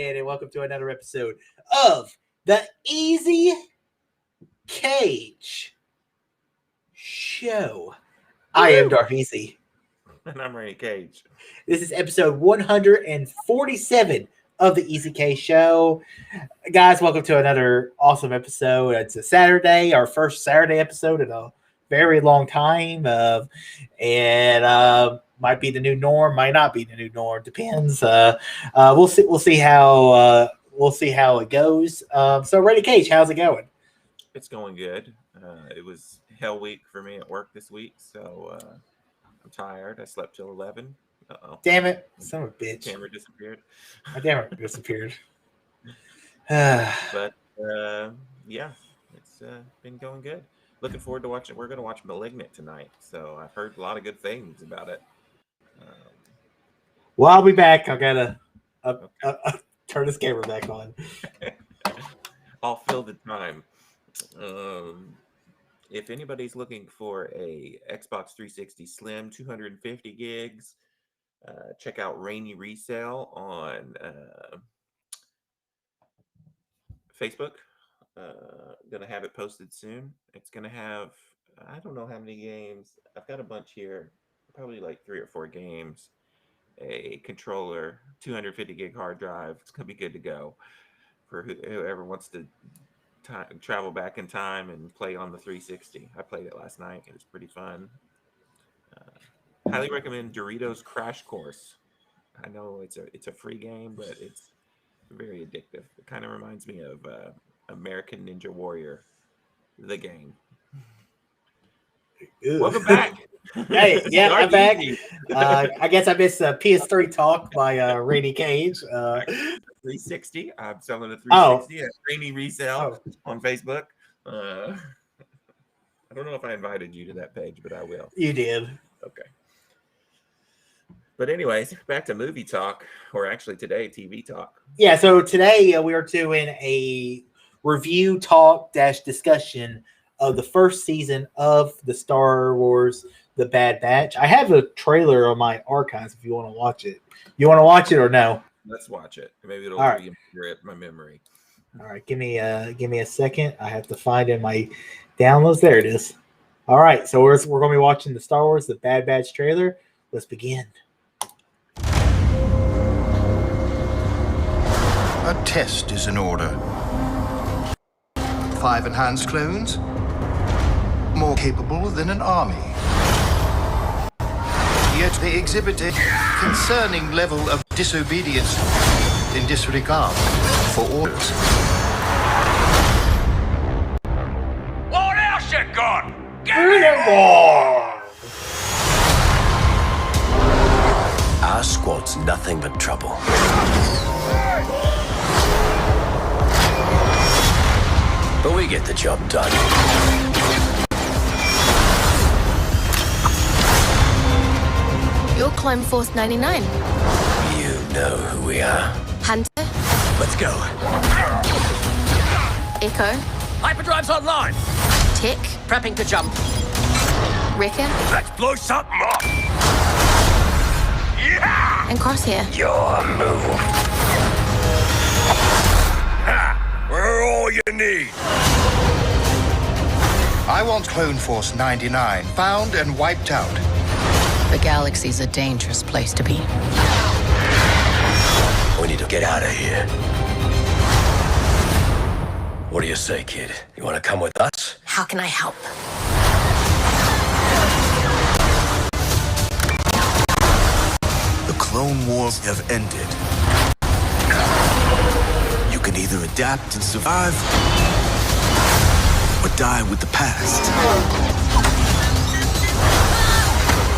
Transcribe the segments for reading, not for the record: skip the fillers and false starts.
again, and welcome to another episode of the Easy Cage Show. I am Darth Easy. And I'm Randy Cage. This is episode 147 of the Easy Cage Show. Guys, welcome to another awesome episode. It's a Saturday, our first Saturday episode in a very long time. Might be the new norm, might not be the new norm. Depends. We'll see how it goes. So, Randy Cage, how's it going? It's going good. It was hell week for me at work this week, so I'm tired. I slept till 11. Uh-oh. Damn it, son of a bitch! Camera disappeared. My camera disappeared. But yeah, it's been going good. Looking forward to watching. We're going to watch Malignant tonight, so I've heard a lot of good things about it. Well, I'll be back. I gotta turn this camera back on. I'll fill the time. If anybody's looking for a Xbox 360 Slim 250 gigs, check out Rainy Resale on Facebook. Gonna have it posted soon. It's gonna have, I don't know how many games. I've got a bunch here, probably like 3 or 4 games, a controller, 250 gig hard drive. It's gonna be good to go for whoever wants to travel back in time and play on the 360. I played it last night. It was pretty fun. Highly recommend Doritos Crash Course. I know it's a free game, but it's very addictive. It kind of reminds me of American Ninja Warrior, the game. Ew. Welcome back. Hey, yeah, I'm back. I guess I missed PS3 talk by Randy Cage. 360. I'm selling a 360 at Rainy Resale on Facebook. I don't know if I invited you to that page, but I will. You did. Okay. But anyways, back to movie talk, or actually today, TV talk. Yeah, so today we are doing a review talk / discussion of the first season of the Star Wars The Bad Batch. I have a trailer on my archives if you want to watch it. You want to watch it or no? Let's watch it. Maybe it'll reinvigorate my memory. All right, give me a second. I have to find in my downloads. There it is. All right, so we're going to be watching the Star Wars The Bad Batch trailer. Let's begin. A test is in order. 5 enhanced clones, more capable than an army. Yet they exhibit a concerning level of disobedience in disregard for orders. What else you got? Our squad's nothing but trouble. But we get the job done. You're Clone Force 99. You know who we are. Hunter, Let's go. Echo, Hyperdrive's online. Tick, Prepping to jump. Wrecker, Let's blow something up. Yeah! and Crosshair. Your move. Ha! We're all you need. I want Clone Force 99 found and wiped out. The galaxy's a dangerous place to be. We need to get out of here. What do you say, kid? You want to come with us? How can I help? The Clone Wars have ended. You can either adapt and survive, or die with the past.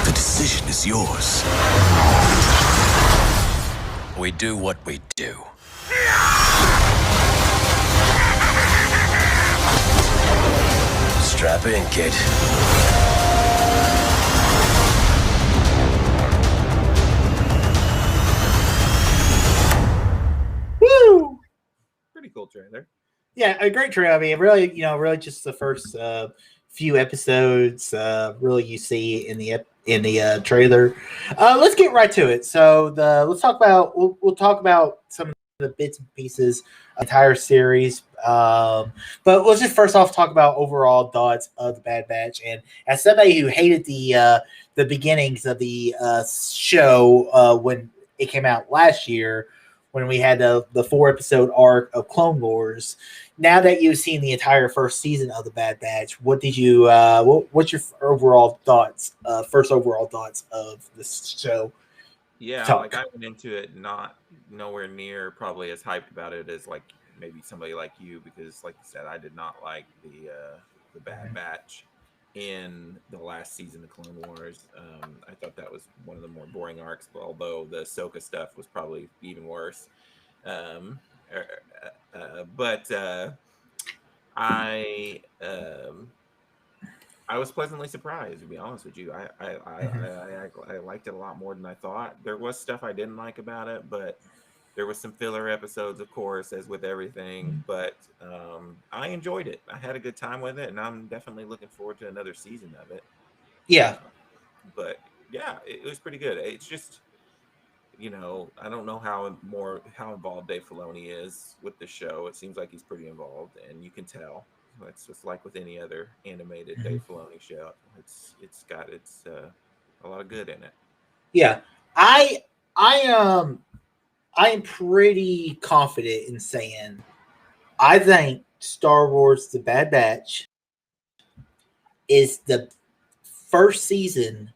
The decision is yours. We do what we do. Strap in, kid. Woo! Pretty cool trailer. Yeah, a great trailer. I mean, really just the first few episodes. Really, you see in the trailer. Let's get right to it. So let's talk about we'll talk about some the bits and pieces, entire series. But let's just first off talk about overall thoughts of the Bad Batch. And as somebody who hated the beginnings of the show when it came out last year, when we had the 4-episode arc of Clone Wars. Now that you've seen the entire first season of the Bad Batch, what did you? What's your overall thoughts? First overall thoughts of this show? Yeah, Talk. like I went into it not nowhere near probably as hyped about it as like maybe somebody like you, because like you said, I did not like the Bad Batch in the last season of Clone Wars. I thought that was one of the more boring arcs, although the Ahsoka stuff was probably even worse. But I was pleasantly surprised, to be honest with you. I liked it a lot more than I thought. There was stuff I didn't like about it, but there was some filler episodes, of course, as with everything. But I enjoyed it. I had a good time with it, and I'm definitely looking forward to another season of it. Yeah, But yeah, it was pretty good. It's just, I don't know how involved Dave Filoni is with the show. It seems like he's pretty involved, and you can tell. It's just like with any other animated Dave Filoni show. It's got a lot of good in it. yeah. I am pretty confident in saying I think Star Wars: The Bad Batch is the first season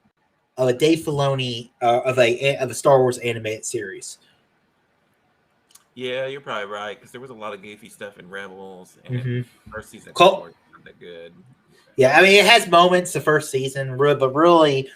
of a Dave Filoni of a Star Wars animated series. Yeah, you're probably right, because there was a lot of goofy stuff in Rebels, and first season Cool. was not that good. Yeah, I mean, it has moments the first season, but really,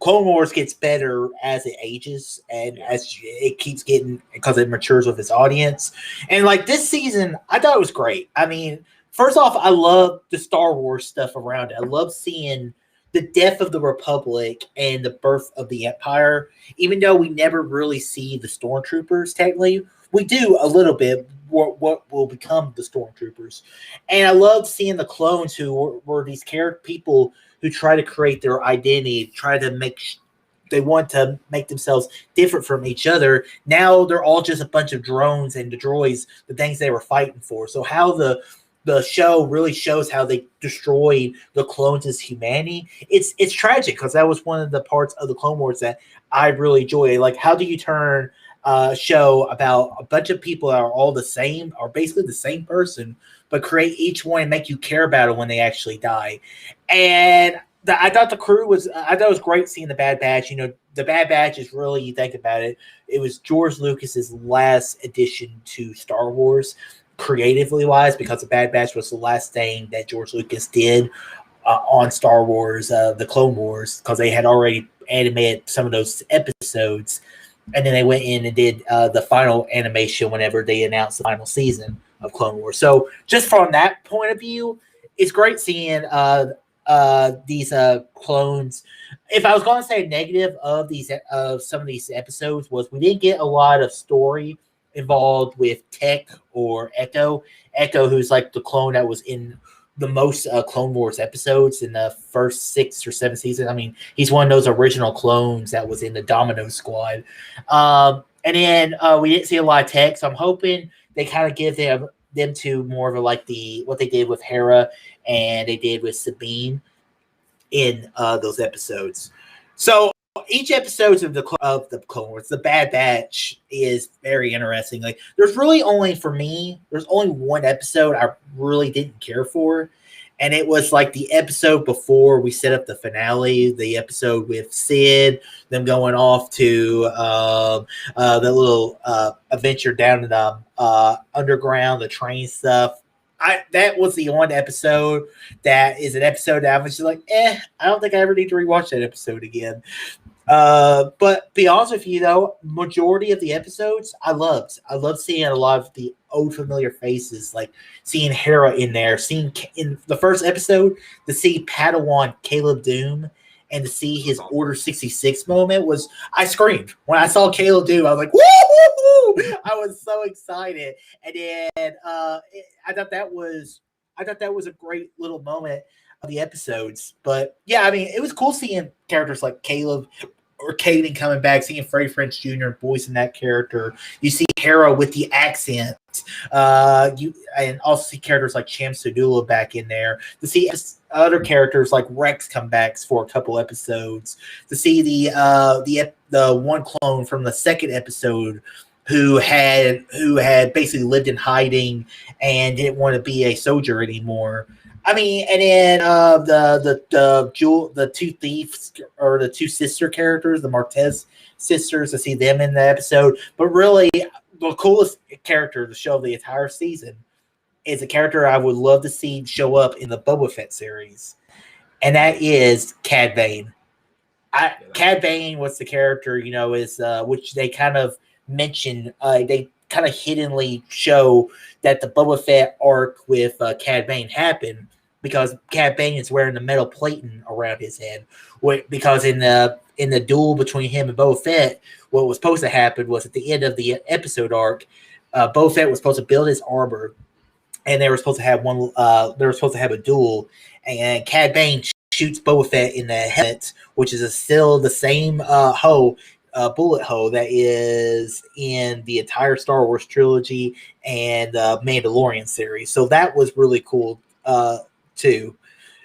Clone Wars gets better as it ages and as it keeps getting, because it matures with its audience. And like this season, I thought it was great. I mean, first off, I love the Star Wars stuff around it. I love seeing the death of the Republic and the birth of the Empire. Even though we never really see the Stormtroopers, technically, we do a little bit. What will become the Stormtroopers. And I love seeing the clones who were these people who try to create their identity, they want to make themselves different from each other. Now they're all just a bunch of drones and the droids, the things they were fighting for. So how the show really shows how they destroyed the clones as humanity. It's tragic, because that was one of the parts of the Clone Wars that I really enjoy. Like, how do you turn show about a bunch of people that are all the same, or basically the same person, but create each one and make you care about it when they actually die? And I thought the crew was, I thought it was great seeing the Bad Batch. The Bad Batch is really, you think about it, it was George Lucas's last addition to Star Wars, creatively wise, because the Bad Batch was the last thing that George Lucas did on Star Wars, the Clone Wars, because they had already animated some of those episodes. And then they went in and did the final animation whenever they announced the final season of Clone Wars. So just from that point of view, it's great seeing these clones. If I was going to say negative of some of these episodes, was we didn't get a lot of story involved with Tech or Echo. Echo, who's like the clone that was in the most Clone Wars episodes in the first 6 or 7 seasons. I mean, he's one of those original clones that was in the Domino Squad. And then we didn't see a lot of Tech, so I'm hoping they kind of give them to more of what they did with Hera and they did with Sabine in those episodes. So each episode of the Clone Wars, the Bad Batch, is very interesting. Like, there's only one episode I really didn't care for, and it was like the episode before we set up the finale, the episode with Sid, them going off to the little adventure down in the underground, the train stuff. That was the one episode that is an episode that I was just like, I don't think I ever need to rewatch that episode again. But be honest with you, though, majority of the episodes I loved. I love seeing a lot of the old familiar faces, like seeing Hera in there, seeing in the first episode, to see Padawan Caleb Doom and to see his Order 66 moment I screamed. When I saw Caleb Doom, I was like, woo! I was so excited. And then I thought that was a great little moment of the episodes. But yeah, I mean, it was cool seeing characters like Caleb or Kaden coming back, seeing Freddie Prinze Jr. voicing that character. You see Hera with the accent. And also see characters like Cham Sudula back in there. To see other characters like Rex come back for a couple episodes. To see the one clone from the second episode who had basically lived in hiding and didn't want to be a soldier anymore. I mean, and then the two thieves or the two sister characters, the Martez sisters, to see them in the episode. But really, the coolest character to show the entire season is a character I would love to see show up in the Boba Fett series, and that is Cad Bane. Cad Bane was the character, is which they kind of mention. They kind of hiddenly show that the Boba Fett arc with Cad Bane happened because Cad Bane is wearing the metal plating around his head. Because in the duel between him and Boba Fett, what was supposed to happen was at the end of the episode arc, Boba Fett was supposed to build his armor, and they were supposed to have a duel, and Cad Bane shoots Boba Fett in the head, which is still the same bullet hole that is in the entire Star Wars trilogy and Mandalorian series. So that was really cool too.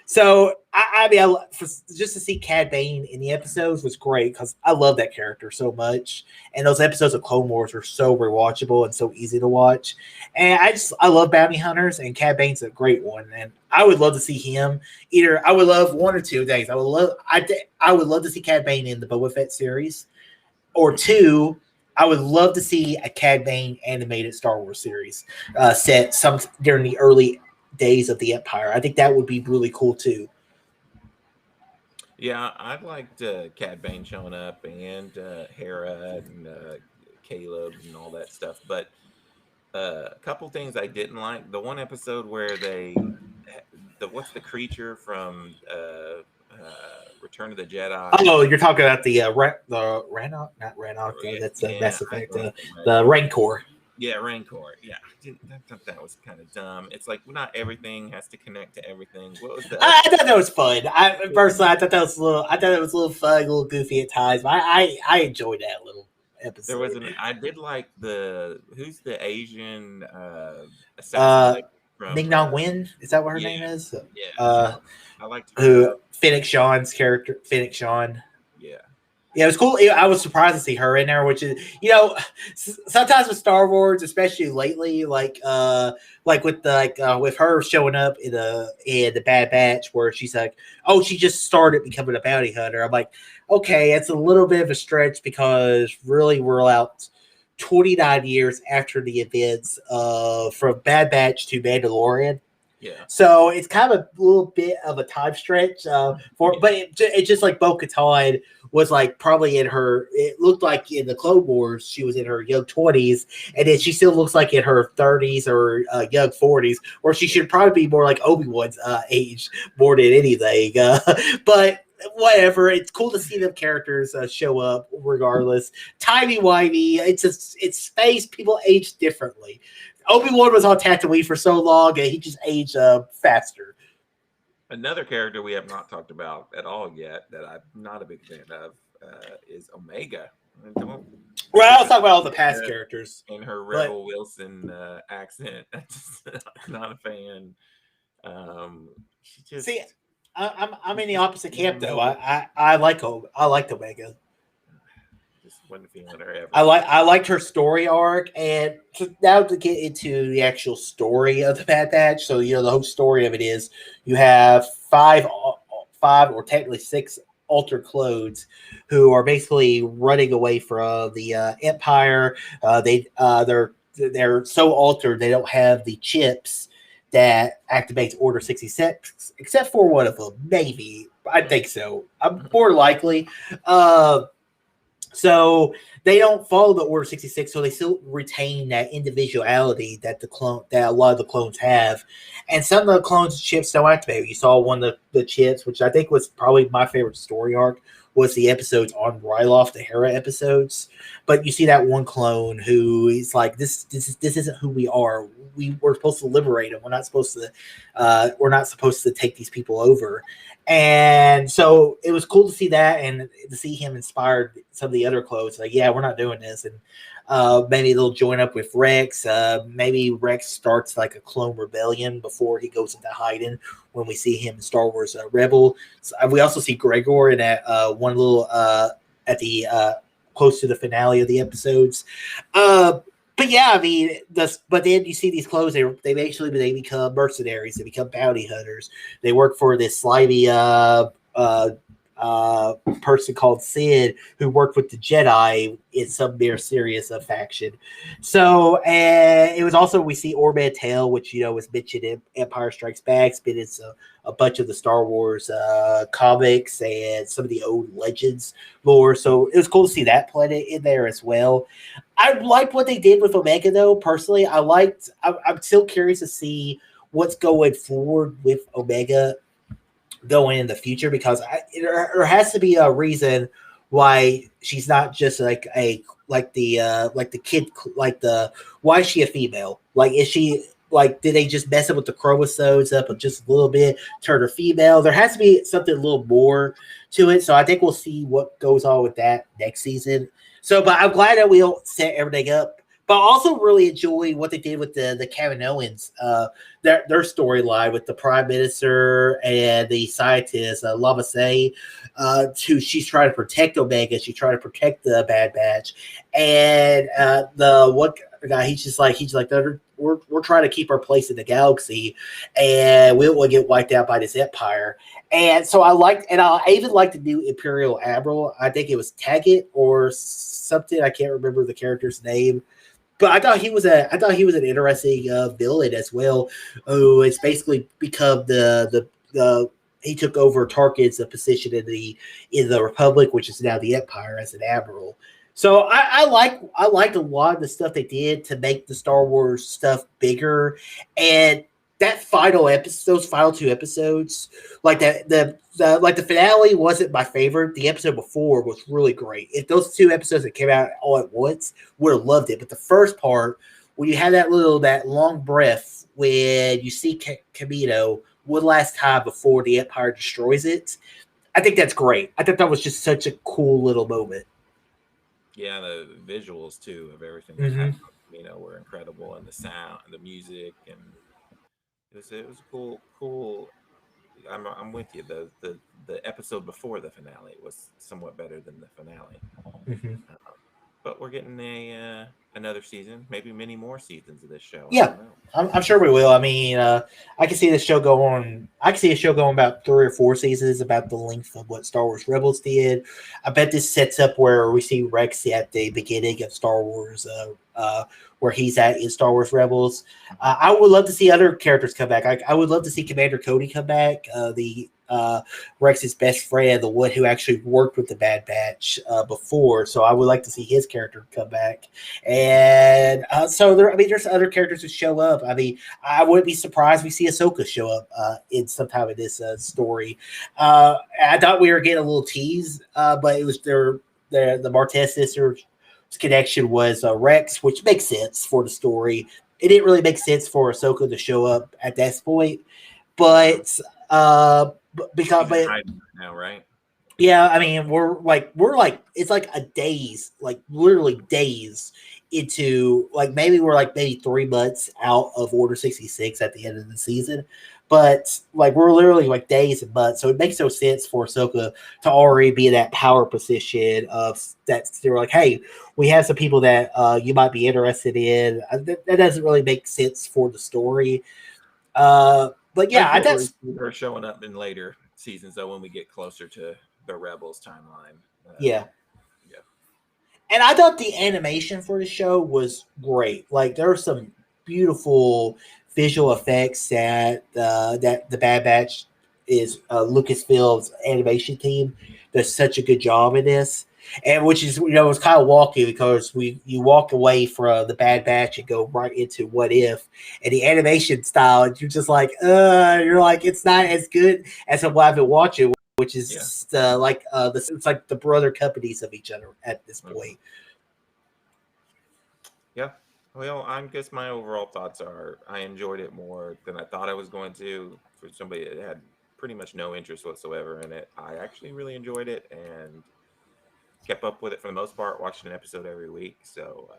So just to see Cad Bane in the episodes was great because I love that character so much, and those episodes of Clone Wars are so rewatchable and so easy to watch. And I love bounty hunters, and Cad Bane's a great one. And I would love to see him either. I would love one or two things. I would love to see Cad Bane in the Boba Fett series, or two, I would love to see a Cad Bane animated Star Wars series set during the early days of the Empire. I think that would be really cool too. Yeah, I'd liked Cad Bane showing up and Hera and Caleb and all that stuff. But a couple things I didn't like. The one episode where what's the creature from Return of the Jedi? Oh, you're talking about the Rannoch, not Rannoch. That's Mass Effect. The Rancor. Yeah, Rancor. Yeah, I thought that was kind of dumb. It's like not everything has to connect to everything. What was I thought that was fun. Personally, I thought that was a little fun, a little goofy at times. But I enjoyed that little episode. I did like who's the Asian assassin from Ming Na Wen? Is that what her name is? Yeah. I liked her. Who Fennec Shann's character, Fennec Shann. Yeah, it was cool. I was surprised to see her in there, which is, sometimes with Star Wars, especially lately, with her showing up in the Bad Batch, where she's like, oh, she just started becoming a bounty hunter. I'm like, okay, it's a little bit of a stretch because really we're out 29 years after the events from Bad Batch to Mandalorian. Yeah. So it's kind of a little bit of a time stretch but it's just like Bo-Katan was like probably it looked like in the Clone Wars, she was in her young 20s, and then she still looks like in her 30s or young 40s, or she should probably be more like Obi-Wan's age more than anything. But whatever, it's cool to see them characters show up regardless. Timey-wimey, it's space, people age differently. Obi-Wan was on Tatooine for so long, and he just aged faster. Another character we have not talked about at all yet that I'm not a big fan of is Omega. Well, I'll talk about all the past characters. In her Rebel Wilson accent. Not a fan. She just... See, I'm in the opposite camp, though. I liked Omega. Wasn't feeling her ever. I liked her story arc, and now to get into the actual story of the Bad Batch. So the whole story of it is you have five or technically 6 altered clones who are basically running away from the Empire. They're so altered they don't have the chips that activates Order 66, except for one of them. Maybe I think so. I'm more likely. So they don't follow the Order 66, so they still retain that individuality that a lot of the clones have. And some of the clones' chips don't activate. You saw one of the chips, which I think was probably my favorite story arc, was the episodes on Ryloth, the Hera episodes. But you see that one clone who is like, this isn't who we are. We're supposed to liberate them. We're not supposed to take these people over. And so it was cool to see that and to see him inspired some of the other clones. Like, yeah, we're not doing this. And maybe they'll join up with Rex. Maybe Rex starts like a clone rebellion before he goes into hiding when we see him in Star Wars Rebel. So, we also see Gregor in that one little at the close to the finale of the episodes. But yeah, I mean, but then you see these clones. They become mercenaries. They become bounty hunters. They work for this slimy person called Sid, who worked with the Jedi in some mere serious faction. So, and it was also we see Ord Mantell, which was mentioned in Empire Strikes Back. It's been in a bunch of the Star Wars comics and some of the old Legends lore. So it was cool to see that planet in there as well. I liked what they did with Omega, though. Personally, I'm still curious to see what's going forward with Omega going in the future, because there has to be a reason why she's not just why is she a female? Like, is she like, did they just mess up with the chromosomes up just a little bit, turn her female? There has to be something a little more to it. So I think we'll see what goes on with that next season. So, but I'm glad that we'll set everything up. But I also really enjoy what they did with the Kaminoans, their storyline with the Prime Minister and the scientist, Lama Say, she's trying to protect Omega. She's trying to protect the Bad Batch. And the one guy, he's like, we're trying to keep our place in the galaxy, and we don't want to get wiped out by this Empire. And so I even liked the new Imperial Admiral. I think it was Taggart or something. I can't remember the character's name. But I thought he was an interesting villain as well. Oh, it's basically become he took over Tarkin's position in the Republic, which is now the Empire, as an admiral. So I liked a lot of the stuff they did to make the Star Wars stuff bigger. And that those final two episodes, like the finale wasn't my favorite. The episode before was really great. If those two episodes that came out all at once, would have loved it. But the first part, when you have that long breath when you see Kamino one last time before the Empire destroys it, I think that's great. I thought that was just such a cool little moment. Yeah, the visuals too of everything that happened, were incredible, and the sound, and the music, and it was cool. I'm with you. The episode before the finale was somewhat better than the finale. Mm-hmm. But we're getting another season, maybe many more seasons of this show. Yeah, I'm sure we will. I mean, I can see this show go on. I can see a show going about 3 or 4 seasons, about the length of what Star Wars Rebels did. I bet this sets up where we see Rex at the beginning of Star Wars, where he's at in Star Wars Rebels. I would love to see other characters come back. I would love to see Commander Cody come back. Rex's best friend, the one who actually worked with the Bad Batch before. So I would like to see his character come back. And there's other characters who show up. I mean, I wouldn't be surprised we see Ahsoka show up in some time of this story. I thought we were getting a little tease, but it was the Martez sisters' connection was Rex, which makes sense for the story. It didn't really make sense for Ahsoka to show up at that point, but because now, right? Yeah, I mean, we're like it's like a days, like literally days into, like, maybe we're like maybe 3 months out of Order 66 at the end of the season, but like we're literally like days and months, so it makes no sense for Ahsoka to already be in that power position of that. They're like, hey, we have some people that you might be interested in. That doesn't really make sense for the story. But yeah, I thought her showing up in later seasons, though, when we get closer to the Rebels timeline. Yeah. And I thought the animation for the show was great. Like, there are some beautiful visual effects that the Bad Batch is Lucasfilm's animation team does such a good job in this. And which is, it's kind of wonky because you walk away from the Bad Batch and go right into What If, and the animation style, and you're just like, it's not as good as what I've been watching, which is just, it's like the brother companies of each other at this point. Yeah. Well, I guess my overall thoughts are I enjoyed it more than I thought I was going to. For somebody that had pretty much no interest whatsoever in it. I actually really enjoyed it and kept up with it for the most part, watching an episode every week. So,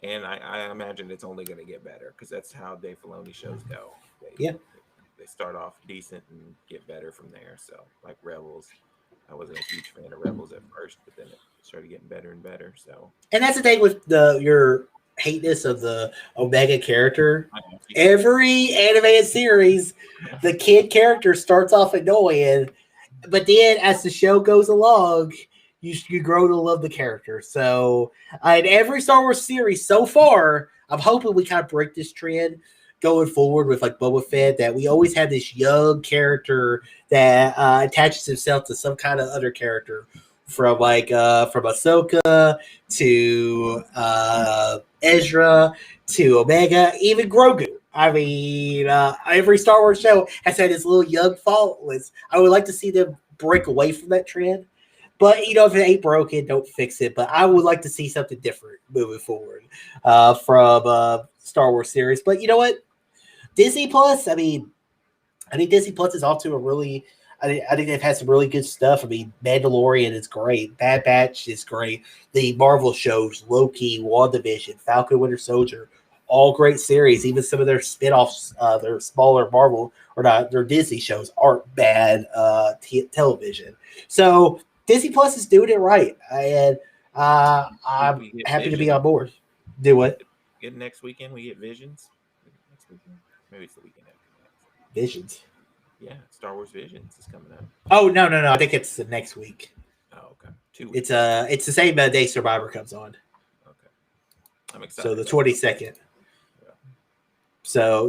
and I imagine it's only going to get better because that's how Dave Filoni shows go. They start off decent and get better from there. So, like Rebels, I wasn't a huge fan of Rebels at first, but then it started getting better and better. So, and that's the thing with your hateness of the Omega character. Every animated series, the kid character starts off annoying, but then as the show goes along, you grow to love the character. So, in every Star Wars series so far, I'm hoping we kind of break this trend going forward with like Boba Fett, that we always have this young character that attaches himself to some kind of other character, from Ahsoka to Ezra to Omega, even Grogu. I mean, every Star Wars show has had this little young faultless. I would like to see them break away from that trend. But, if it ain't broken, don't fix it. But I would like to see something different moving forward from Star Wars series. But you know what? Disney Plus, I think Disney Plus is off to a really – I think they've had some really good stuff. I mean, Mandalorian is great. Bad Batch is great. The Marvel shows, Loki, WandaVision, Falcon Winter Soldier, all great series. Even some of their spinoffs, their smaller Marvel or not, their Disney shows aren't bad television. So Disney Plus is doing it right, and I'm happy to be on board. Do what? Get next weekend we get Visions. Next weekend, maybe it's the weekend after next. Visions. Yeah, Star Wars Visions is coming out. Oh no! I think it's the next week. Oh, okay. 2 weeks. It's the same day Survivor comes on. Okay. I'm excited. So the 22nd.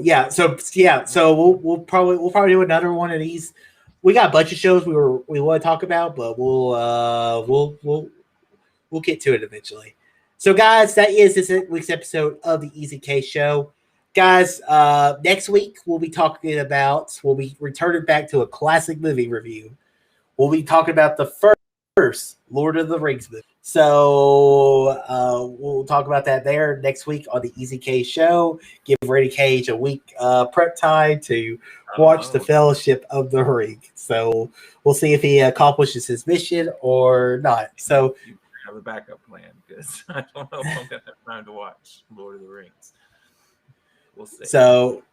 Yeah. So we'll probably do another one of these. We got a bunch of shows we want to talk about, but we'll get to it eventually. So guys, that is this week's episode of the Easy K Show. Guys, next week we'll be returning back to a classic movie review. We'll be talking about the first Lord of the Rings movie. So we'll talk about that there next week on the Easy K Show. Give Randy Cage a week prep time to watch the Fellowship of the Ring. So we'll see if he accomplishes his mission or not. So you have a backup plan because I don't know if I'm gonna have time to watch Lord of the Rings. We'll see. So,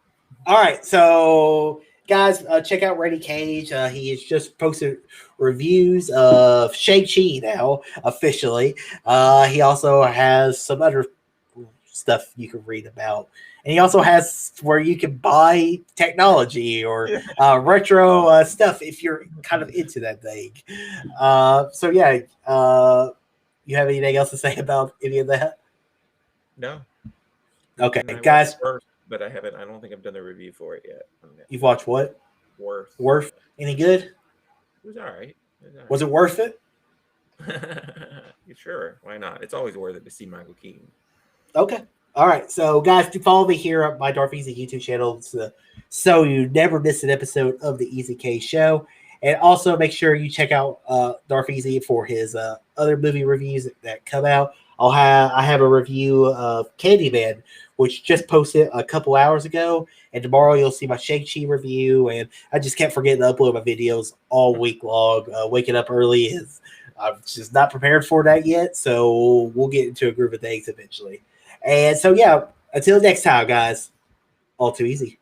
all right. So, guys, check out Randy Cage. He has just posted reviews of Shang-Chi now, officially. He also has some other stuff you can read about. And he also has where you can buy technology or retro stuff if you're kind of into that thing. You have anything else to say about any of that? No. Okay, And I guys. watched Worth, but I don't think I've done a review for it yet. You've watched what? Worth. Any good? It was all right. Was it worth it? Sure. Why not? It's always worth it to see Michael Keaton. Okay. All right. So, guys, do follow me here at my Darth Easy YouTube channel so you never miss an episode of the Easy K Show. And also make sure you check out Darth Easy for his other movie reviews that come out. I have a review of Candyman, which just posted a couple hours ago. And tomorrow you'll see my Shang-Chi review. And I just kept forgetting to upload my videos all week long. Waking up early I'm just not prepared for that yet. So we'll get into a groove of things eventually. And so, yeah, until next time, guys, all too easy.